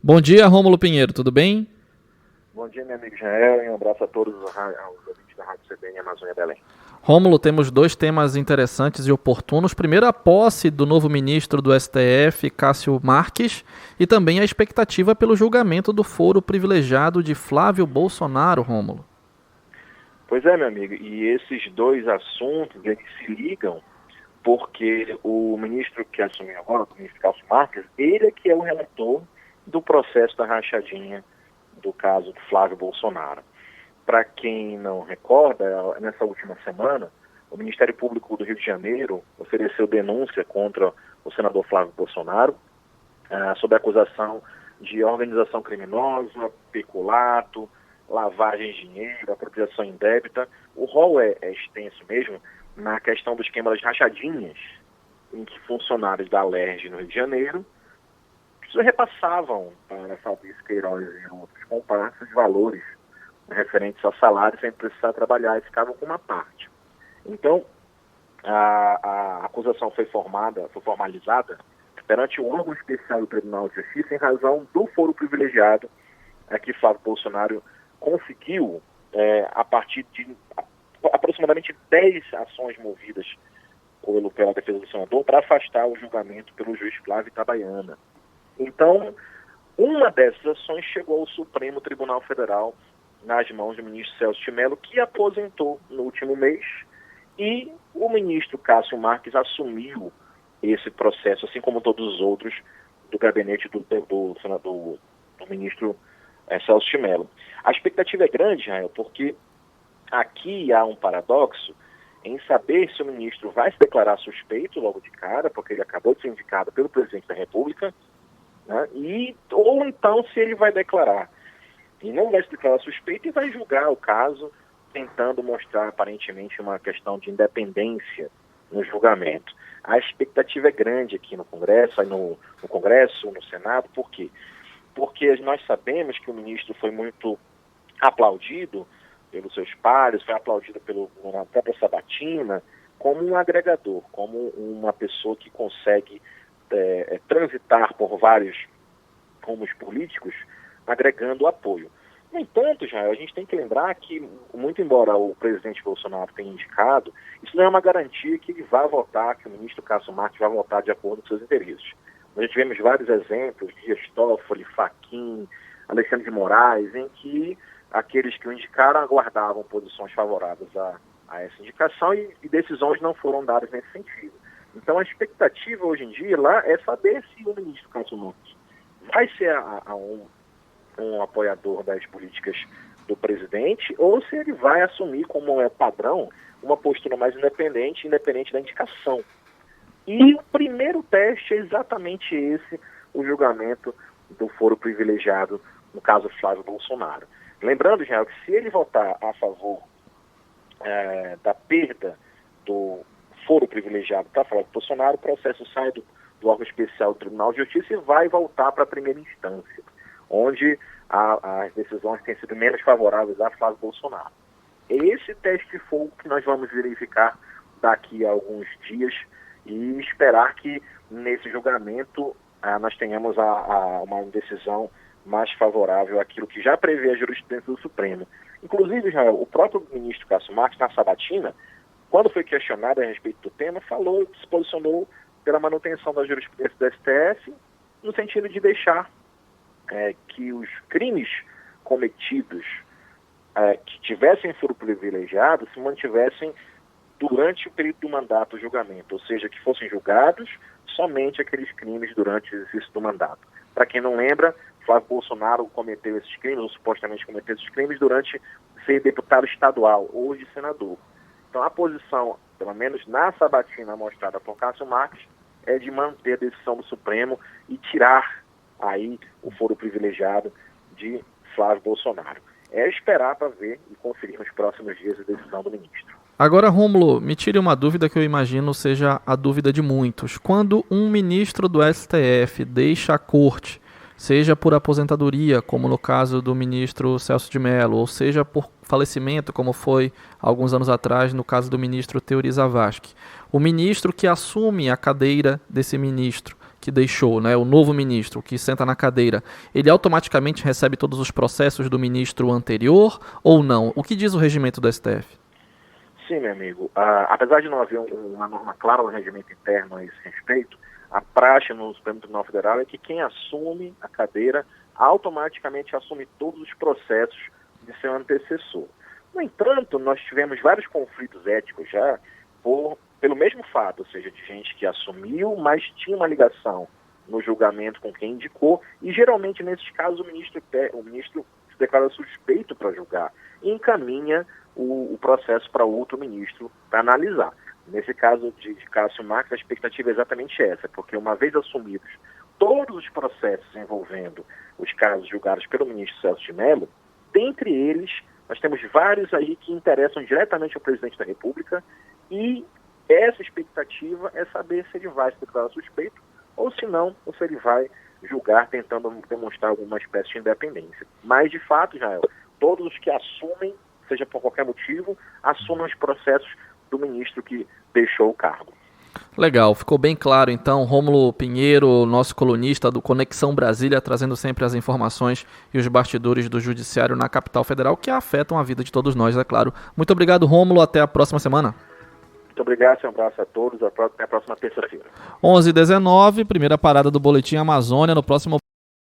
Bom dia, Rômulo Pinheiro, tudo bem? Bom dia, meu amigo Israel, e um abraço a todos os ouvintes da Rádio CBN Amazônia Belém. Rômulo, temos dois temas interessantes e oportunos. Primeiro, a posse do novo ministro do STF, Cássio Marques, e também a expectativa pelo julgamento do foro privilegiado de Flávio Bolsonaro, Rômulo. Pois é, meu amigo, e esses dois assuntos, eles se ligam porque o ministro que assumiu agora, o ministro Cássio Marques, ele é que é o relator do processo da rachadinha do caso do Flávio Bolsonaro. Para quem não recorda, nessa última semana, o Ministério Público do Rio de Janeiro ofereceu denúncia contra o senador Flávio Bolsonaro sob a acusação de organização criminosa, peculato, lavagem de dinheiro, apropriação indébita. O rol é extenso mesmo na questão do esquema das rachadinhas, em que funcionários da Alerj no Rio de Janeiro repassavam para Fabrício Queiroz e outros comparsas valores referentes ao salário sem precisar trabalhar e ficavam com uma parte. Então, a acusação foi formalizada perante o órgão especial do Tribunal de Justiça em razão do foro privilegiado que Flávio Bolsonaro conseguiu a partir de aproximadamente 10 ações movidas pela defesa do senador para afastar o julgamento pelo juiz Flávio Itabaiana. Então, uma dessas ações chegou ao Supremo Tribunal Federal nas mãos do ministro Celso de Mello, que aposentou no último mês, e o ministro Cássio Marques assumiu esse processo, assim como todos os outros do gabinete do ministro Celso de Mello. A expectativa é grande, Israel, porque aqui há um paradoxo em saber se o ministro vai se declarar suspeito logo de cara, porque ele acabou de ser indicado pelo presidente da República, né, ou então se ele vai declarar. E não vai se declarar suspeito e vai julgar o caso, tentando mostrar aparentemente uma questão de independência no julgamento. A expectativa é grande aqui no Congresso, no Senado. Por quê? Porque nós sabemos que o ministro foi muito aplaudido pelos seus pares, foi aplaudido na própria Sabatina, como um agregador, como uma pessoa que consegue transitar por vários rumos políticos, agregando apoio. No entanto, Israel, a gente tem que lembrar que, muito embora o presidente Bolsonaro tenha indicado, isso não é uma garantia que ele vá votar, que o ministro Cássio Marques vai votar de acordo com seus interesses. Nós já tivemos vários exemplos, Dias Toffoli, Fachin, Alexandre de Moraes, em que aqueles que o indicaram aguardavam posições favoráveis a essa indicação e decisões não foram dadas nesse sentido. Então a expectativa hoje em dia lá é saber se o ministro Cássio Marques vai ser um apoiador das políticas do presidente, ou se ele vai assumir, como é padrão, uma postura mais independente da indicação. E o primeiro teste é exatamente esse, o julgamento do foro privilegiado, no caso Flávio Bolsonaro. Lembrando, Israel, que se ele votar a favor da perda do foro privilegiado para Flávio Bolsonaro, o processo sai do órgão especial do Tribunal de Justiça e vai voltar para a primeira instância, onde as decisões têm sido menos favoráveis a Flávio Bolsonaro. Esse teste de fogo que nós vamos verificar daqui a alguns dias e esperar que nesse julgamento nós tenhamos uma decisão mais favorável àquilo que já prevê a jurisprudência do Supremo. Inclusive, Israel, o próprio ministro Cássio Marques, na Sabatina, quando foi questionado a respeito do tema, se posicionou pela manutenção da jurisprudência do STF, no sentido de deixar que os crimes cometidos que tivessem foro privilegiado se mantivessem durante o período do mandato do julgamento, ou seja, que fossem julgados somente aqueles crimes durante o exercício do mandato. Para quem não lembra, Flávio Bolsonaro cometeu esses crimes, ou supostamente cometeu esses crimes, durante ser deputado estadual, hoje senador. Então a posição, pelo menos na Sabatina mostrada por Cássio Marques, é de manter a decisão do Supremo e tirar aí o foro privilegiado de Flávio Bolsonaro. É esperar para ver e conferir nos próximos dias a decisão do ministro. Agora, Rômulo, me tire uma dúvida que eu imagino seja a dúvida de muitos. Quando um ministro do STF deixa a corte, seja por aposentadoria, como no caso do ministro Celso de Mello, ou seja por falecimento, como foi alguns anos atrás no caso do ministro Teori Zavascki, o ministro que assume a cadeira desse ministro, que deixou, né, o novo ministro que senta na cadeira, ele automaticamente recebe todos os processos do ministro anterior ou não? O que diz o regimento do STF? Sim, meu amigo. Apesar de não haver uma norma clara no regimento interno a esse respeito, a praxe no Supremo Tribunal Federal é que quem assume a cadeira automaticamente assume todos os processos de seu antecessor. No entanto, nós tivemos vários conflitos éticos já pelo mesmo fato, ou seja, de gente que assumiu, mas tinha uma ligação no julgamento com quem indicou, e geralmente nesses casos o ministro se declara suspeito para julgar e encaminha o processo para outro ministro para analisar. Nesse caso de Cássio Marques, a expectativa é exatamente essa, porque uma vez assumidos todos os processos envolvendo os casos julgados pelo ministro Celso de Mello, dentre eles, nós temos vários aí que interessam diretamente ao presidente da República, e essa expectativa é saber se ele vai se declarar suspeito ou se não, ou se ele vai julgar tentando demonstrar alguma espécie de independência. Mas, de fato, Israel, todos os que assumem, seja por qualquer motivo, assumem os processos do ministro que deixou o cargo. Legal, ficou bem claro então. Rômulo Pinheiro, nosso colunista do Conexão Brasília, trazendo sempre as informações e os bastidores do judiciário na capital federal que afetam a vida de todos nós, é claro. Muito obrigado, Rômulo, até a próxima semana. Muito obrigado, um abraço a todos, até a próxima terça-feira. 11h19, primeira parada do Boletim Amazônia, no próximo